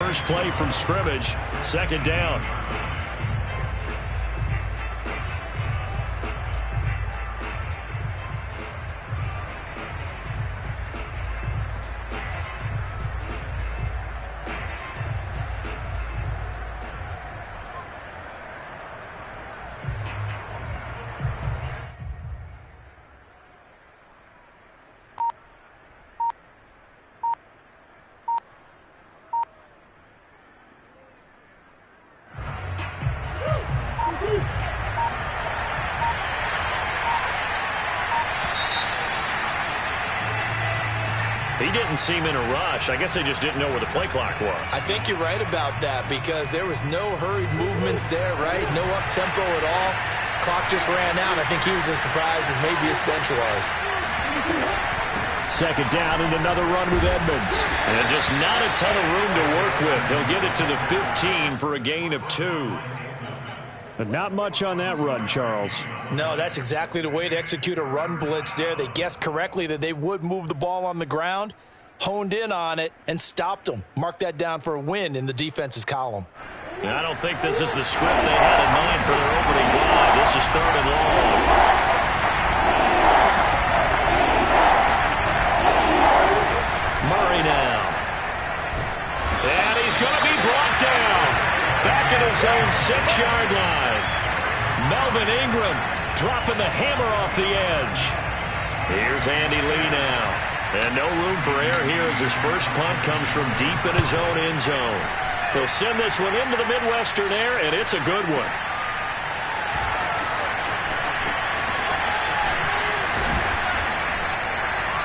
first play from scrimmage. Second down. He didn't seem in a rush. I guess they just didn't know where the play clock was. I think you're right about that because there was no hurried movements there, right? No up-tempo at all. Clock just ran out. I think he was as surprised as maybe his bench was. Second down and another run with Edmonds. And just not a ton of room to work with. He'll get it to the 15 for a gain of 2. But not much on that run, Charles. No, that's exactly the way to execute a run blitz there. They guessed correctly that they would move the ball on the ground, honed in on it, and stopped them. Mark that down for a win in the defense's column. I don't think this is the script they had in mind for their opening drive. This is 3rd and long. Murray now. And he's going to be brought down. Back at his own 6-yard line. Melvin Ingram dropping the hammer off the edge. Here's Andy Lee now. And no room for error here as his first punt comes from deep in his own end zone. He'll send this one into the Midwestern air, and it's a good one.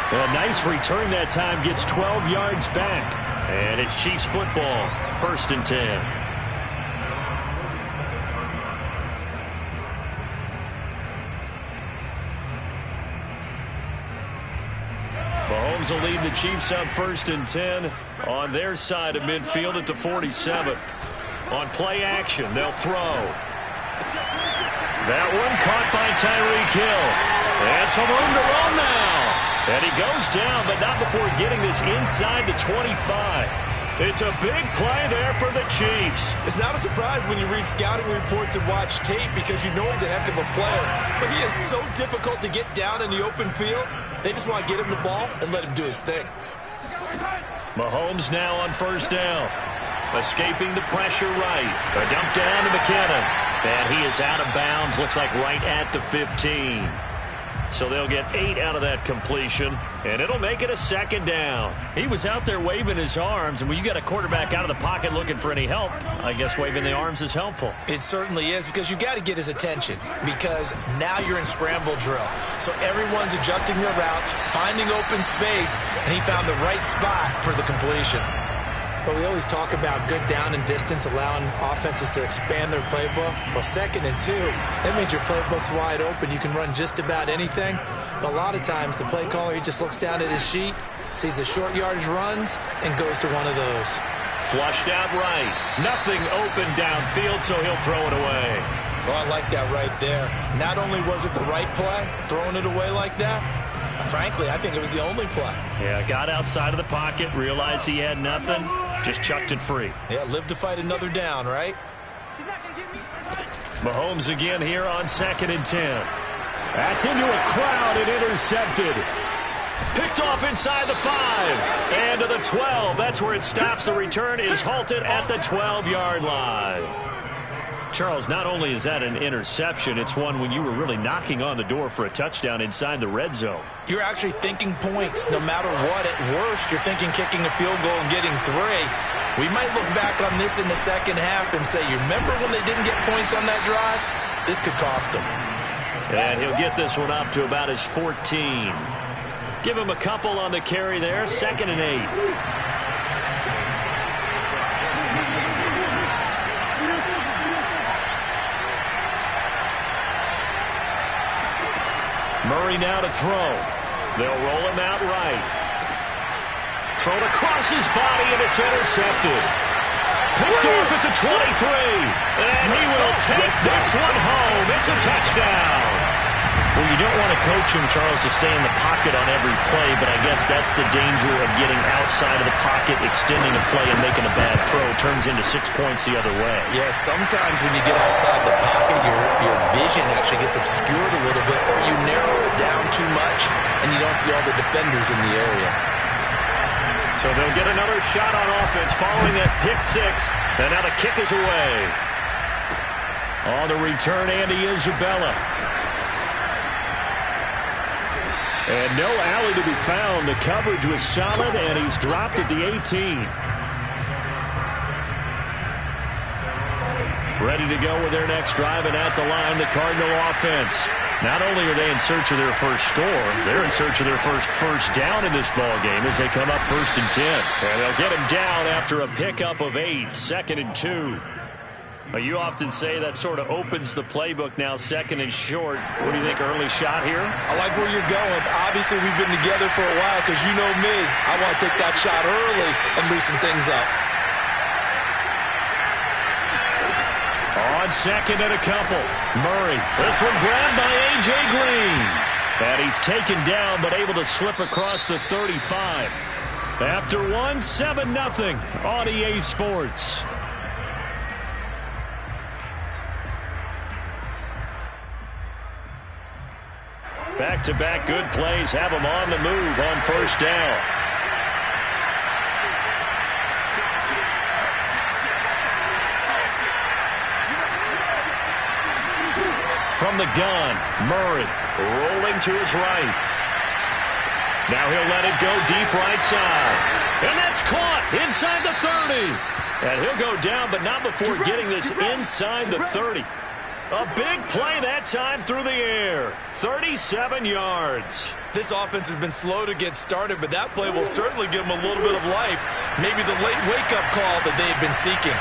A nice return that time, gets 12 yards back. And it's Chiefs football, 1st and 10. Mahomes will lead the Chiefs up 1st and 10 on their side of midfield at the 47. On play action, they'll throw. That one caught by Tyreek Hill. And some room to run now. And he goes down, but not before getting this inside the 25. It's a big play there for the Chiefs. It's not a surprise when you read scouting reports and watch tape because you know he's a heck of a player. But he is so difficult to get down in the open field. They just want to get him the ball and let him do his thing. Mahomes now on 1st down. Escaping the pressure right. A dump down to McKinnon. And he is out of bounds. Looks like right at the 15. So they'll get 8 out of that completion, and it'll make it a 2nd down. He was out there waving his arms, and when you got a quarterback out of the pocket looking for any help, I guess waving the arms is helpful. It certainly is, because you got to get his attention, because now you're in scramble drill. So everyone's adjusting their routes, finding open space, and he found the right spot for the completion. But we always talk about good down and distance, allowing offenses to expand their playbook. Well, 2nd and 2, that means your playbook's wide open. You can run just about anything. But a lot of times, the play caller, he just looks down at his sheet, sees the short yardage runs, and goes to one of those. Flushed out right. Nothing open downfield, so he'll throw it away. Oh, I like that right there. Not only was it the right play, throwing it away like that, frankly, I think it was the only play. Yeah, got outside of the pocket, realized he had nothing, just chucked it free. Yeah, live to fight another down, right? Mahomes again here on 2nd and 10. That's into a crowd and intercepted. Picked off inside the 5. And to the 12. That's where it stops. The return is halted at the 12-yard line. Charles, not only is that an interception, it's one when you were really knocking on the door for a touchdown inside the red zone. You're actually thinking points no matter what. At worst, you're thinking kicking a field goal and getting 3. We might look back on this in the second half and say, you remember when they didn't get points on that drive? This could cost them. And he'll get this one up to about his 14. Give him a couple on the carry there. 2nd and 8. Murray now to throw. They'll roll him out right. Thrown across his body, and it's intercepted. Picked off at the 23. And he will take this one home. It's a touchdown. Well, you don't want to coach him, Charles, to stay in the pocket on every play, but I guess that's the danger of getting outside of the pocket, extending a play, and making a bad throw. Turns into 6 points the other way. Yeah, sometimes when you get outside the pocket, your vision actually gets obscured a little bit, or you narrow it down too much, and you don't see all the defenders in the area. So they'll get another shot on offense following that pick six, and now the kick is away. On the return, Andy Isabella. And no alley to be found. The coverage was solid, and he's dropped at the 18. Ready to go with their next drive, and at the line, the Cardinal offense. Not only are they in search of their first score, they're in search of their first down in this ball game as they come up 1st and 10. And they'll get him down after a pickup of 8, 2nd and 2. You often say that sort of opens the playbook now, 2nd and short. What do you think, early shot here? I like where you're going. Obviously, we've been together for a while because you know me. I want to take that shot early and loosen things up. On 2nd and a couple. Murray. This one grabbed by A.J. Green. And he's taken down but able to slip across the 35. After one, 7-0 on EA Sports. Back-to-back good plays have him on the move on 1st down. From the gun, Murray rolling to his right. Now he'll let it go deep right side. And that's caught inside the 30. And he'll go down, but not before getting this inside the 30. A big play that time through the air. 37 yards. This offense has been slow to get started, but that play will certainly give them a little bit of life. Maybe the late wake-up call that they've been seeking.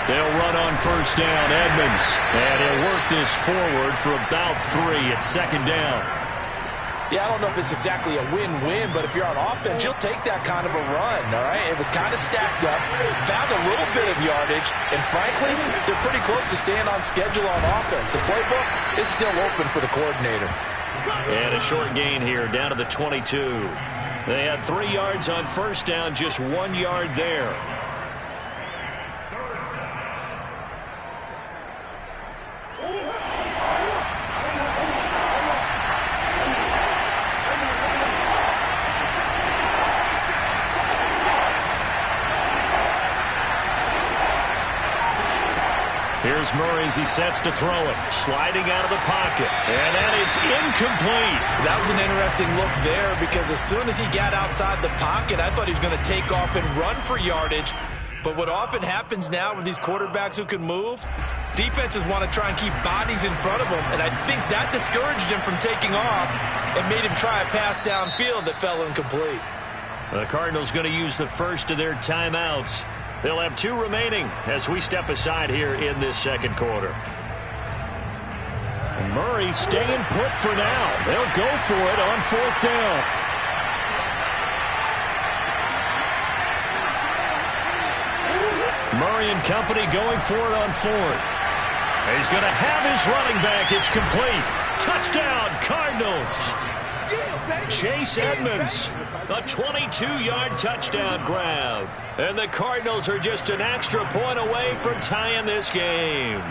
They'll run on 1st down, Edmonds. And he'll work this forward for about 3 at 2nd down. Yeah, I don't know if it's exactly a win-win, but if you're on offense, you'll take that kind of a run, all right? It was kind of stacked up, found a little bit of yardage, and frankly, they're pretty close to staying on schedule on offense. The playbook is still open for the coordinator. And a short gain here, down to the 22. They had 3 yards on 1st down, just 1 yard there. Here's Murray as he sets to throw it. Sliding out of the pocket. And that is incomplete. That was an interesting look there because as soon as he got outside the pocket, I thought he was going to take off and run for yardage. But what often happens now with these quarterbacks who can move, defenses want to try and keep bodies in front of them. And I think that discouraged him from taking off and made him try a pass downfield that fell incomplete. The Cardinals going to use the first of their timeouts. They'll have 2 remaining as we step aside here in this 2nd quarter. Murray staying put for now. They'll go for it on 4th down. Murray and company going for it on 4th. He's going to have his running back. It's complete. Touchdown, Cardinals. Chase Edmonds, a 22-yard touchdown grab. And the Cardinals are just an extra point away from tying this game.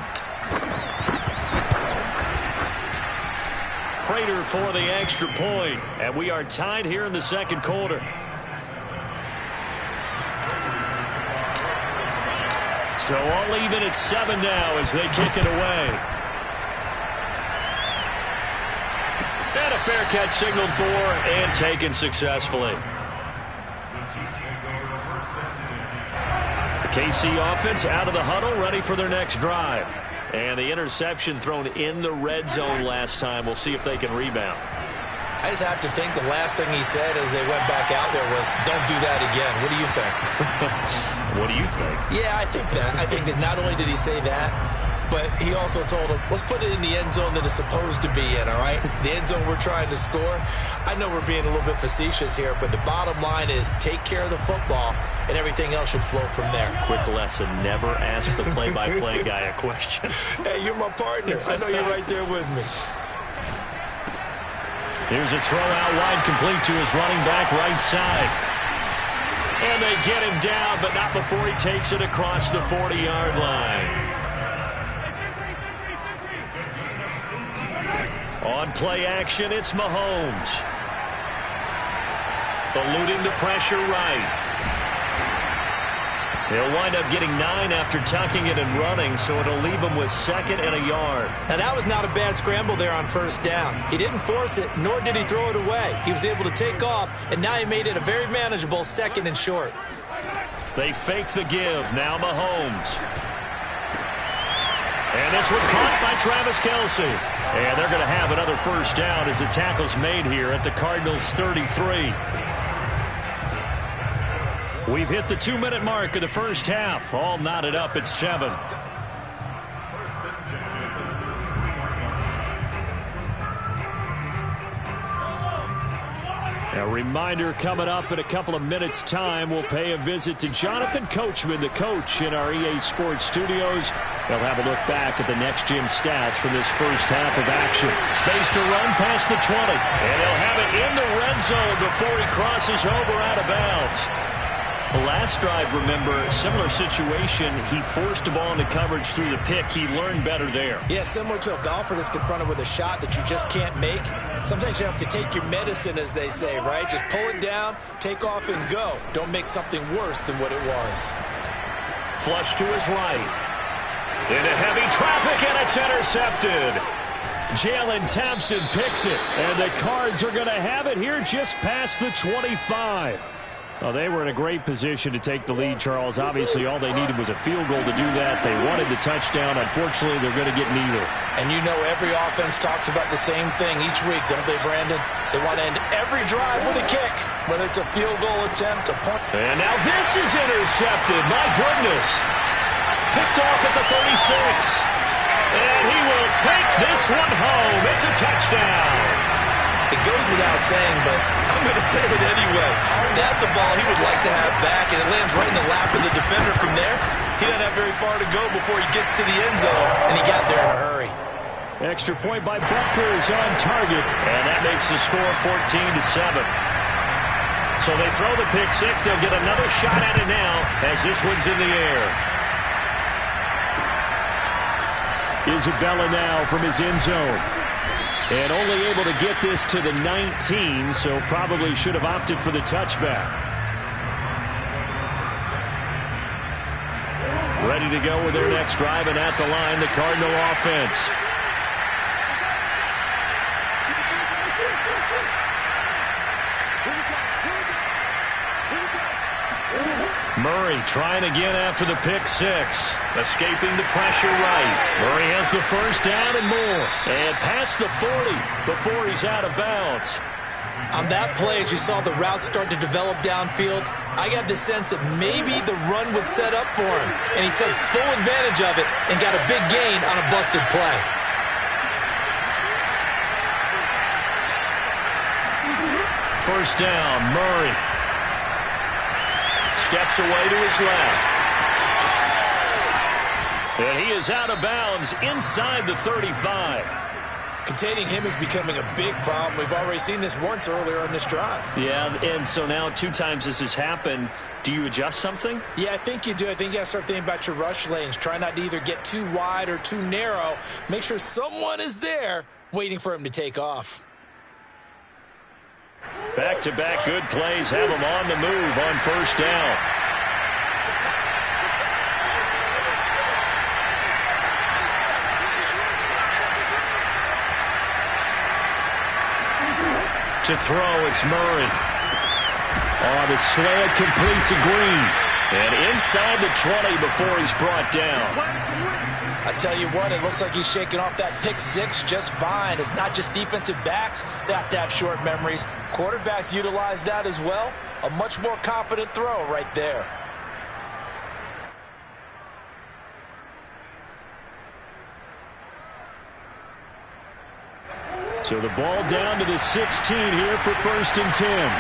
Prater for the extra point. And we are tied here in the 2nd quarter. So all even at 7 now as they kick it away. And a fair catch signaled for and taken successfully. The KC offense out of the huddle, ready for their next drive. And the interception thrown in the red zone last time. We'll see if they can rebound. I just have to think the last thing he said as they went back out there was, don't do that again. What do you think? What do you think? Yeah, I think that. I think that not only did he say that, but he also told him, let's put it in the end zone that it's supposed to be in, all right? The end zone we're trying to score. I know we're being a little bit facetious here, but the bottom line is take care of the football and everything else should flow from there. Quick lesson, never ask the play-by-play guy a question. Hey, you're my partner. I know you're right there with me. Here's a throw out wide, complete to his running back right side. And they get him down, but not before he takes it across the 40-yard line. On play action, it's Mahomes. Eluding the pressure right. He'll wind up getting 9 after tucking it and running, so it'll leave him with 2nd and a yard. Now, that was not a bad scramble there on first down. He didn't force it, nor did he throw it away. He was able to take off, and now he made it a very manageable 2nd and short. They fake the give. Now Mahomes. And this was caught by Travis Kelce. And they're going to have another first down as the tackle's made here at the Cardinals' 33. We've hit the 2-minute mark of the first half. All knotted up at 7. A reminder coming up in a couple of minutes' time. We'll pay a visit to Jonathan Coachman, the coach in our EA Sports studios. They'll have a look back at the next-gen stats from this first half of action. Space to run past the 20. And he'll have it in the red zone before he crosses over out of bounds. The last drive, remember, similar situation. He forced the ball into coverage through the pick. He learned better there. Yeah, similar to a golfer that's confronted with a shot that you just can't make. Sometimes you have to take your medicine, as they say, right? Just pull it down, take off, and go. Don't make something worse than what it was. Flush to his right. Into heavy traffic, and it's intercepted. Jalen Thompson picks it, and the Cards are going to have it here just past the 25. Well, they were in a great position to take the lead, Charles. Obviously, all they needed was a field goal to do that. They wanted the touchdown. Unfortunately, they're going to get neither. And you know every offense talks about the same thing each week, don't they, Brandon? They want to end every drive with a kick, whether it's a field goal attempt, a point. And now this is intercepted. My goodness. Picked off at the 36. And he will take this one home. It's a touchdown. It goes without saying, but I'm going to say it anyway. That's a ball he would like to have back, and it lands right in the lap of the defender from there. He doesn't have very far to go before he gets to the end zone, and he got there in a hurry. Extra point by Buckers on target, and that makes the score 14-7. So they throw the pick six. They'll get another shot at it now as this one's in the air. Isabella now from his end zone. And only able to get this to the 19, so probably should have opted for the touchback. Ready to go with their next drive, and at the line, the Cardinal offense. Murray trying again after the pick six. Escaping the pressure right. Murray has the first down and more. And past the 40 before he's out of bounds. On that play, as you saw the route start to develop downfield, I got the sense that maybe the run would set up for him. And he took full advantage of it and got a big gain on a busted play. First down, Murray. Steps away to his left. And he is out of bounds inside the 35. Containing him is becoming a big problem. We've already seen this once earlier on this drive. Yeah, and so now 2 times this has happened. Do you adjust something? Yeah, I think you do. I think you got to start thinking about your rush lanes. Try not to either get too wide or too narrow. Make sure someone is there waiting for him to take off. Back-to-back good plays have him on the move on first down. To throw, it's Murray. Oh, the slant complete to Green. And inside the 20 before he's brought down. I tell you what, it looks like he's shaking off that pick six just fine. It's not just defensive backs that have to have short memories. Quarterbacks utilize that as well. A much more confident throw right there. So the ball down to the 16 here for 1st and 10.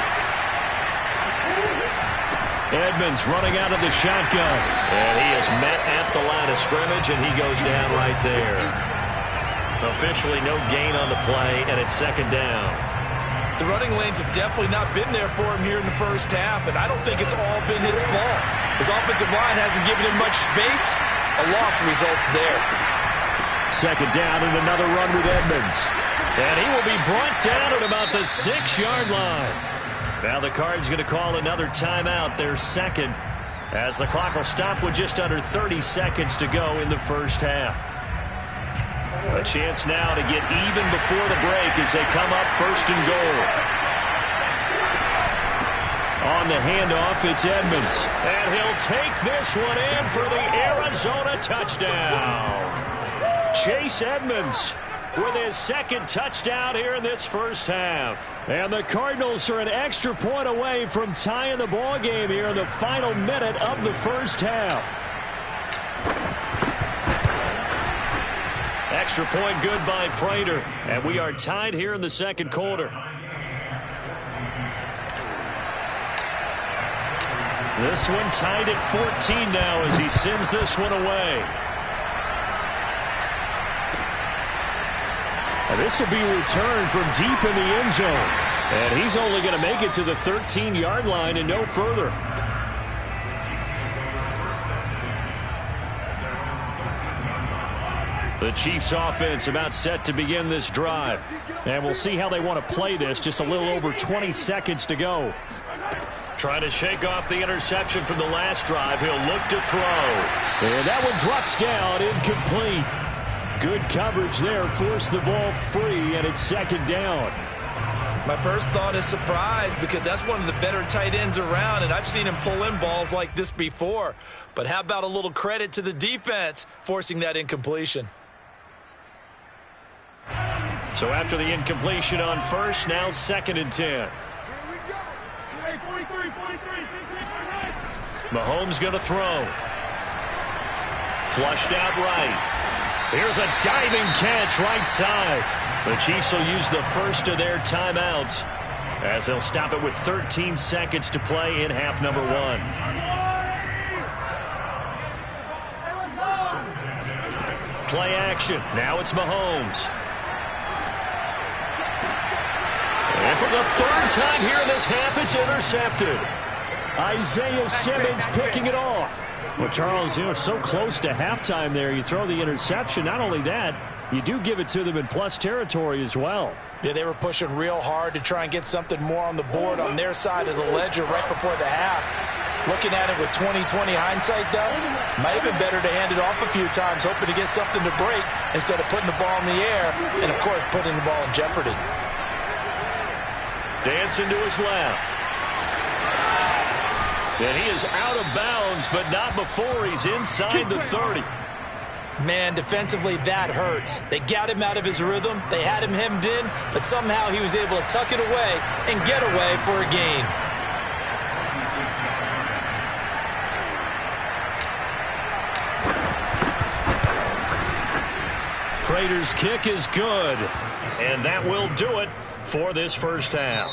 Edmonds running out of the shotgun. And he is met at the line of scrimmage, and he goes down right there. Officially no gain on the play, and it's second down. The running lanes have definitely not been there for him here in the first half, and I don't think it's all been his fault. His offensive line hasn't given him much space. A loss results there. Second down and another run with Edmonds. And he will be brought down at about the 6-yard line. Now the Cards going to call another timeout, their second, as the clock will stop with just under 30 seconds to go in the first half. A chance now to get even before the break as they come up first and goal. On the handoff, it's Edmonds. And he'll take this one in for the Arizona touchdown. Chase Edmonds with his second touchdown here in this first half. And the Cardinals are an extra point away from tying the ball game here in the final minute of the first half. Extra point good by Prater. And we are tied here in the second quarter. This one tied at 14 now as he sends this one away. And this will be returned from deep in the end zone. And he's only going to make it to the 13-yard line and no further. The Chiefs offense about set to begin this drive. And we'll see how they want to play this. Just a little over 20 seconds to go. Trying to shake off the interception from the last drive. He'll look to throw. And that one drops down, incomplete. Good coverage there, forced the ball free, and it's second down. My first thought is surprise because that's one of the better tight ends around, and I've seen him pull in balls like this before. But how about a little credit to the defense forcing that incompletion? So after the incompletion on first, now second and 10. Mahomes going to throw. Flushed out right. Here's a diving catch right side. The Chiefs will use the first of their timeouts as they'll stop it with 13 seconds to play in half number one. Play action. Now it's Mahomes. And for the third time here in this half, it's intercepted. Isaiah Simmons picking it off. Well, Charles, you know, so close to halftime there. You throw the interception. Not only that, you do give it to them in plus territory as well. Yeah, they were pushing real hard to try and get something more on the board on their side of the ledger right before the half. Looking at it with 20/20 hindsight, though, might have been better to hand it off a few times, hoping to get something to break instead of putting the ball in the air and, of course, putting the ball in jeopardy. Dancing to his left. And he is out of bounds, but not before he's inside the 30. Man, defensively, that hurts. They got him out of his rhythm. They had him hemmed in, but somehow he was able to tuck it away and get away for a gain. Prater's kick is good, and that will do it for this first half.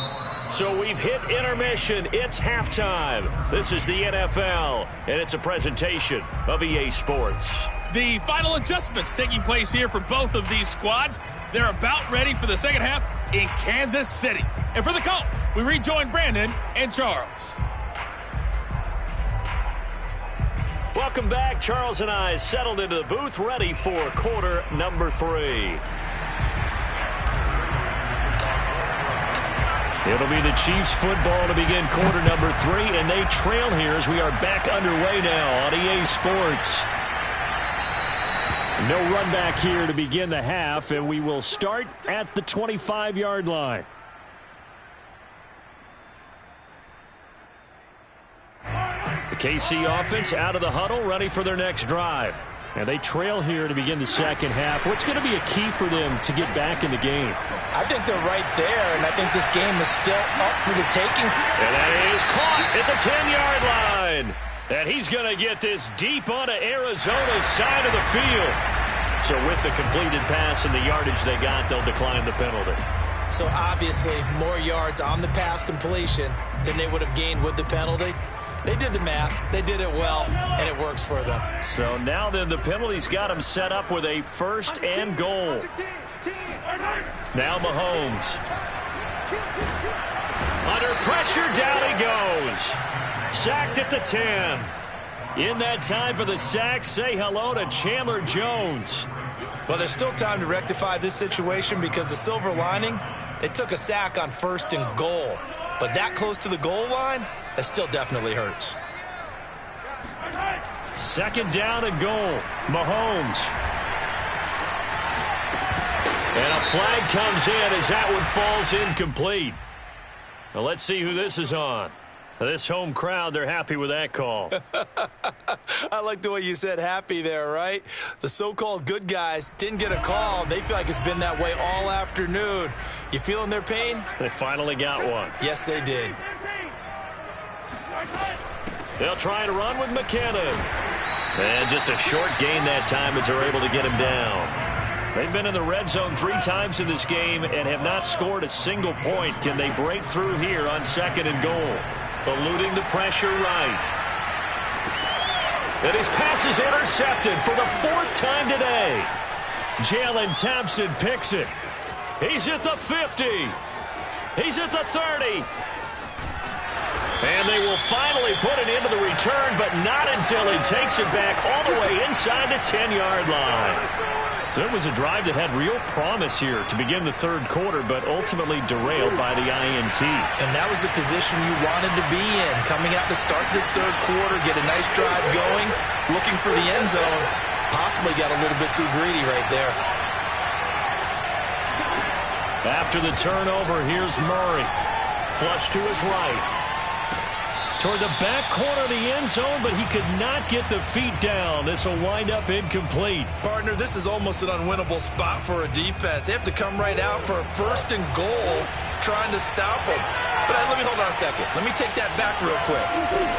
So we've hit intermission. It's halftime. This is the NFL, and it's a presentation of EA Sports. The final adjustments taking place here for both of these squads. They're about ready for the second half in Kansas City. And for the call, we rejoin Brandon and Charles. Welcome back. Charles and I settled into the booth, ready for quarter number 3. It'll be the Chiefs football to begin quarter number 3, and they trail here as we are back underway now on EA Sports. No run back here to begin the half, and we will start at the 25-yard line. The KC offense out of the huddle, ready for their next drive. And they trail here to begin the second half. What's going to be a key for them to get back in the game? I think they're right there, and I think this game is still up for the taking. And that is caught at the 10-yard line. And he's going to get this deep onto Arizona's side of the field. So with the completed pass and the yardage they got, they'll decline the penalty. So obviously more yards on the pass completion than they would have gained with the penalty. They did the math. They did it well, and it works for them. So now then the penalty's got him set up with a 1st and goal. Now Mahomes. Under pressure, down he goes. Sacked at the 10. In that time for the sack, say hello to Chandler Jones. Well, there's still time to rectify this situation because the silver lining, they took a sack on 1st and goal. But that close to the goal line, that still definitely hurts. 2nd down and goal. Mahomes. And a flag comes in as that one falls incomplete. Well, let's see who this is on. This home crowd, they're happy with that call. I like the way you said happy there, right? The so-called good guys didn't get a call. They feel like it's been that way all afternoon. You feeling their pain? They finally got one. Yes, they did. They'll try to run with McKinnon. And just a short gain that time as they're able to get him down. They've been in the red zone 3 times in this game and have not scored a single point. Can they break through here on 2nd and goal? Eluding the pressure right. And his pass is intercepted for the 4th time today. Jalen Thompson picks it. He's at the 50. He's at the 30. And they will finally put it into the return, but not until he takes it back all the way inside the 10-yard line. So it was a drive that had real promise here to begin the 3rd quarter, but ultimately derailed by the INT. And that was the position you wanted to be in. Coming out to start this 3rd quarter, get a nice drive going, looking for the end zone. Possibly got a little bit too greedy right there. After the turnover, here's Murray. Flush to his right. Toward the back corner of the end zone, but he could not get the feet down. This will wind up incomplete. Partner, this is almost an unwinnable spot for a defense. They have to come right out for a 1st and goal trying to stop them. But let me hold on a second. Let me take that back real quick.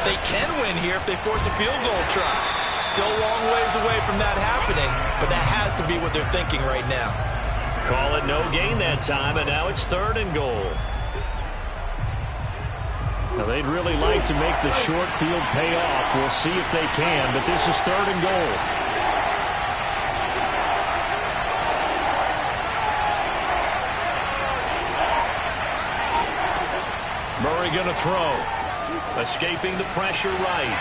They can win here if they force a field goal try. Still a long ways away from that happening, but that has to be what they're thinking right now. Call it no gain that time, and now it's 3rd and goal. Now, they'd really like to make the short field pay off. We'll see if they can, but this is 3rd and goal. Murray going to throw. Escaping the pressure right.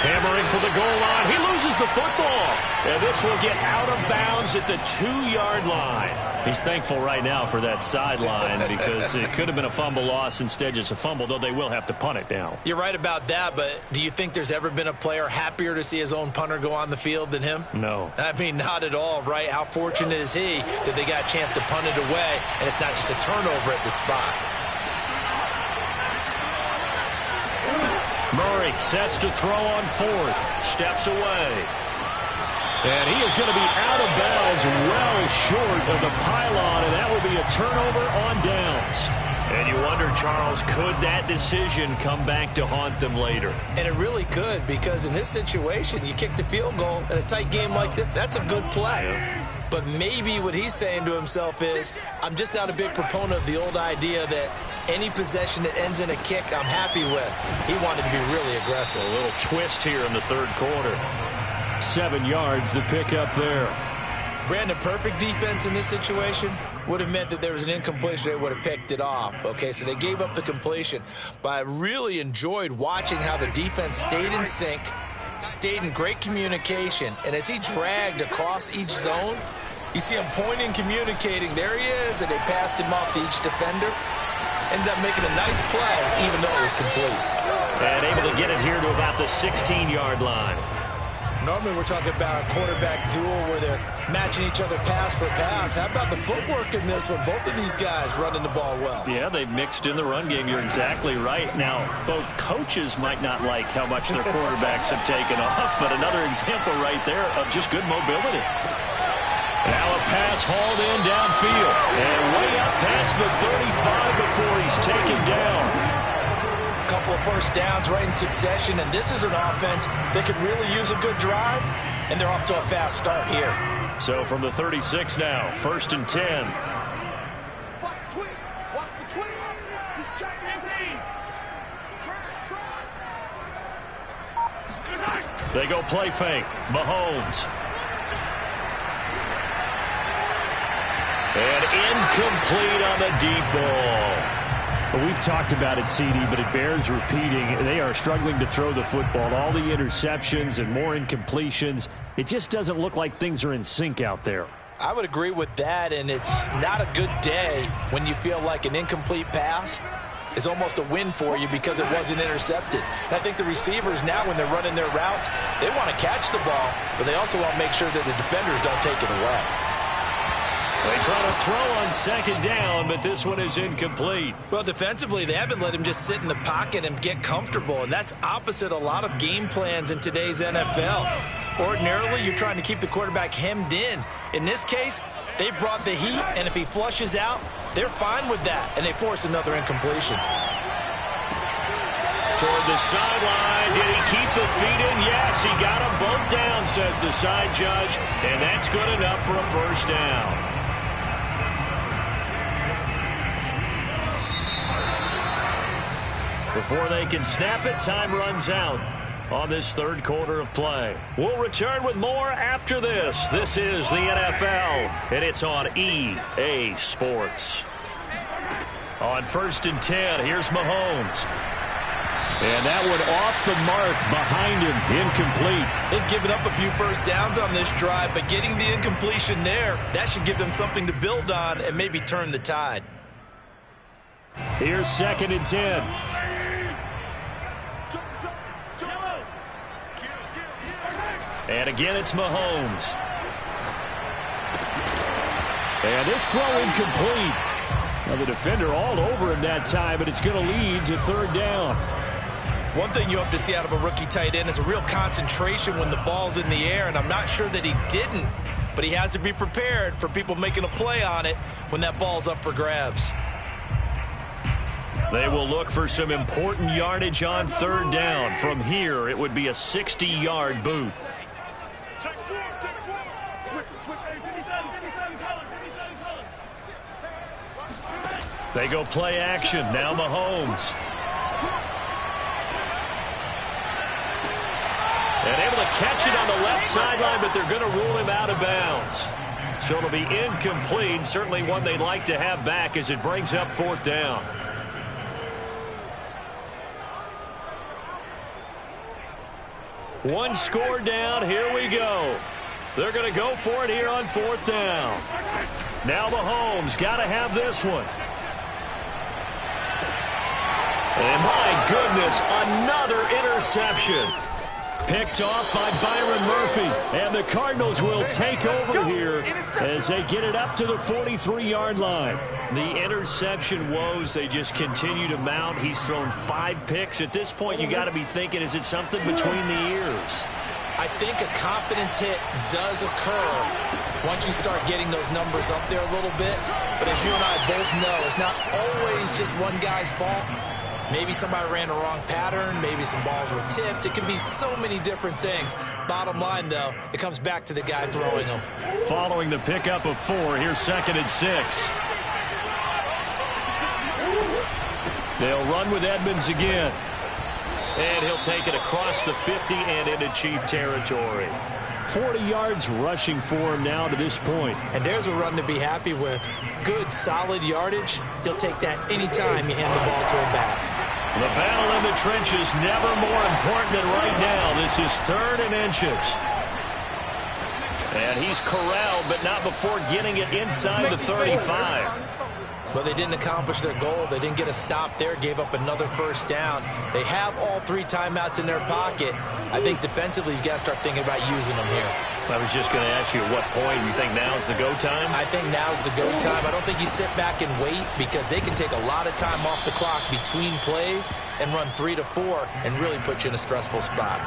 Hammering for the goal line. He loses the football. And this will get out of bounds at the 2-yard line. He's thankful right now for that sideline because it could have been a fumble loss, instead just a fumble, though they will have to punt it now. You're right about that, but do you think there's ever been a player happier to see his own punter go on the field than him? No. I mean, not at all, right? How fortunate is he that they got a chance to punt it away, and it's not just a turnover at the spot. Murray sets to throw on 4th. Steps away. And he is going to be out of bounds well short of the pylon, and that will be a turnover on downs. And you wonder, Charles, could that decision come back to haunt them later? And it really could, because in this situation, you kick the field goal in a tight game like this, that's a good play. Yeah. But maybe what he's saying to himself is, I'm just not a big proponent of the old idea that any possession that ends in a kick I'm happy with. He wanted to be really aggressive. A little twist here in the 3rd quarter. 7 yards to pick up there. Brandon, perfect defense in this situation would have meant that there was an incompletion. They would have picked it off. Okay, so they gave up the completion. But I really enjoyed watching how the defense stayed in sync, stayed in great communication. And as he dragged across each zone, you see him pointing, communicating. There he is, and they passed him off to each defender. Ended up making a nice play, even though it was complete. And able to get it here to about the 16-yard line. Normally we're talking about a quarterback duel where they're matching each other pass for pass. How about the footwork in this one? Both of these guys running the ball well. Yeah, they've mixed in the run game. You're exactly right. Now, both coaches might not like how much their quarterbacks have taken off, but another example right there of just good mobility. Now a pass hauled in downfield. And way up past the 35 before he's taken down. Couple of first downs right in succession, and this is an offense that could really use a good drive, and they're off to a fast start here. So from the 36 now, 1st and 10. Watch the tweet. Watch the tweet. Just check it. They go play fake. Mahomes. And incomplete on the deep ball. Well, we've talked about it, CD, but it bears repeating. They are struggling to throw the football. All the interceptions and more incompletions. It just doesn't look like things are in sync out there. I would agree with that, and it's not a good day when you feel like an incomplete pass is almost a win for you because it wasn't intercepted. And I think the receivers now, when they're running their routes, they want to catch the ball, but they also want to make sure that the defenders don't take it away. They try to throw on second down, but this one is incomplete. Well, defensively, they haven't let him just sit in the pocket and get comfortable, and that's opposite a lot of game plans in today's NFL. Ordinarily, you're trying to keep the quarterback hemmed in. In this case, they brought the heat, and if he flushes out, they're fine with that, and they force another incompletion. Toward the sideline. Did he keep the feet in? Yes, he got them both down, says the side judge, and that's good enough for a first down. Before they can snap it, time runs out on this third quarter of play. We'll return with more after this. This is the NFL, and it's on EA Sports. On 1st and 10, here's Mahomes. And that one off the mark behind him, incomplete. They've given up a few first downs on this drive, but getting the incompletion there, that should give them something to build on and maybe turn the tide. Here's 2nd and 10. And again, it's Mahomes. And this throw incomplete. Now the defender all over him that time, but it's going to lead to 3rd down. One thing you hope to see out of a rookie tight end is a real concentration when the ball's in the air, and I'm not sure that he didn't, but he has to be prepared for people making a play on it when that ball's up for grabs. They will look for some important yardage on 3rd down. From here, it would be a 60-yard boot. They go play action. Now Mahomes. And able to catch it on the left sideline, but they're going to rule him out of bounds. So it'll be incomplete. Certainly one they'd like to have back as it brings up 4th down. One score down. Here we go. They're going to go for it here on 4th down. Now Mahomes got to have this one. And my goodness, another interception. Picked off by Byron Murphy. And the Cardinals will take over here as they get it up to the 43-yard line. The interception woes, they just continue to mount. He's thrown 5 picks. At this point, you got to be thinking, is it something between the ears? I think a confidence hit does occur once you start getting those numbers up there a little bit. But as you and I both know, it's not always just one guy's fault. Maybe somebody ran a wrong pattern. Maybe some balls were tipped. It can be so many different things. Bottom line, though, it comes back to the guy throwing them. Following the pickup of 4, here's 2nd and 6. They'll run with Edmonds again. And he'll take it across the 50 and into Chief territory. 40 yards rushing for him now to this point. And there's a run to be happy with. Good, solid yardage. He'll take that anytime you hand the ball to him back. The battle in the trenches never more important than right now. This is 3rd and inches. And he's corralled, but not before getting it inside the 35. But they didn't accomplish their goal. They didn't get a stop there, gave up another first down. They have all 3 timeouts in their pocket. I think defensively, you got to start thinking about using them here. I was just going to ask you at what point you think now's the go time? I think now's the go time. I don't think you sit back and wait because they can take a lot of time off the clock between plays and run 3 to 4 and really put you in a stressful spot.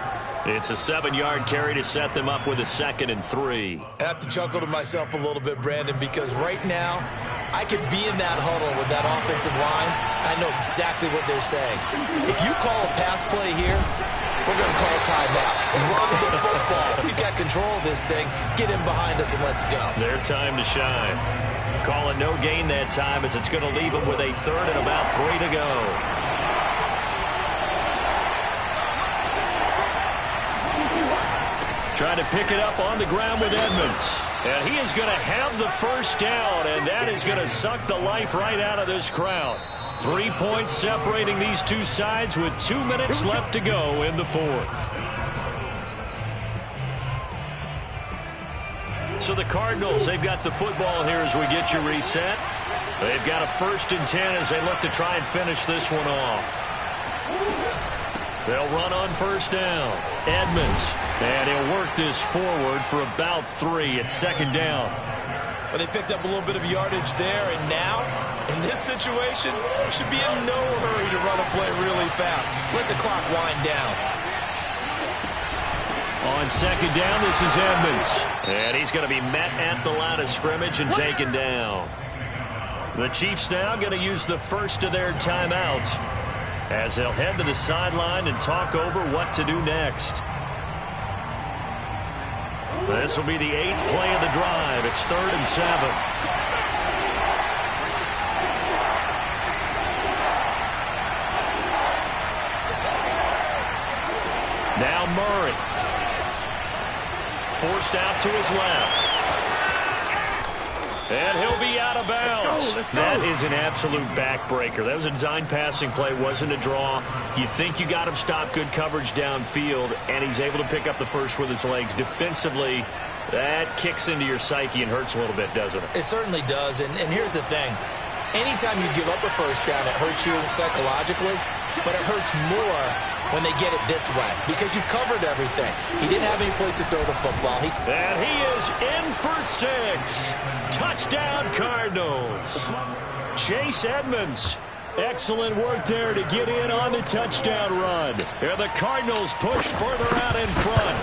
It's a 7-yard carry to set them up with a 2nd and 3. I have to chuckle to myself a little bit, Brandon, because right now I could be in that huddle with that offensive line. I know exactly what they're saying. If you call a pass play here, we're going to call a timeout. Run the football. We've got control of this thing. Get in behind us and let's go. Their time to shine. Calling no gain that time as it's going to leave them with a 3rd and about 3 to go. Trying to pick it up on the ground with Edmonds. And he is going to have the first down, and that is going to suck the life right out of this crowd. 3 points separating these two sides with 2 minutes left to go in the fourth. So the Cardinals, they've got the football here as we get you reset. They've got a 1st and 10 as they look to try and finish this one off. They'll run on 1st down. Edmonds. And he'll work this forward for about 3 at 2nd down. Well, they picked up a little bit of yardage there, and now, in this situation, should be in no hurry to run a play really fast. Let the clock wind down. On 2nd down, this is Edmonds. And he's going to be met at the line of scrimmage and taken down. The Chiefs now going to use the first of their timeouts as they'll head to the sideline and talk over what to do next. This will be the 8th play of the drive. It's 3rd and 7. Now Murray. Forced out to his left. And he'll be out of bounds. Let's go. That is an absolute backbreaker. That was a design passing play. Wasn't a draw. You think you got him stopped, good coverage downfield, and he's able to pick up the first with his legs. Defensively, that kicks into your psyche and hurts a little bit, doesn't it? It certainly does, and here's the thing. Anytime you give up a 1st down, it hurts you psychologically, but it hurts more when they get it this way because you've covered everything. He didn't have any place to throw the football. And he is in for 6. Touchdown, Cardinals. Chase Edmonds. Excellent work there to get in on the touchdown run. And the Cardinals push further out in front.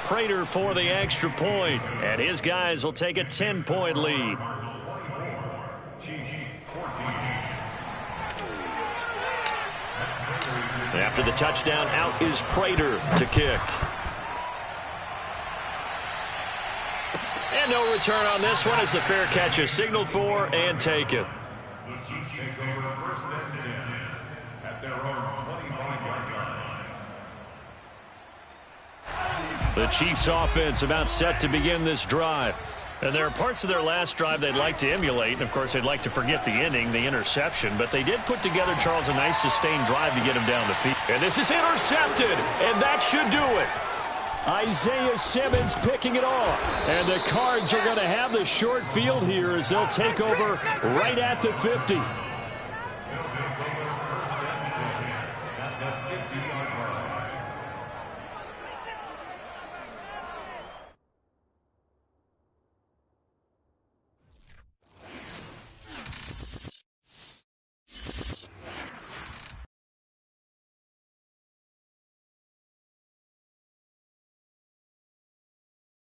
Prater for the extra point, and his guys will take a 10-point lead. After the touchdown, out is Prater to kick. And no return on this one as the fair catch is signaled for and taken. The Chiefs take over 1st and 10 at their own 25-yard line. The Chiefs offense about set to begin this drive. And there are parts of their last drive they'd like to emulate. And, of course, they'd like to forget the ending, the interception. But they did put together, Charles, a nice sustained drive to get him down the field. And this is intercepted, and that should do it. Isaiah Simmons picking it off. And the Cards are going to have the short field here as they'll take over right at the 50.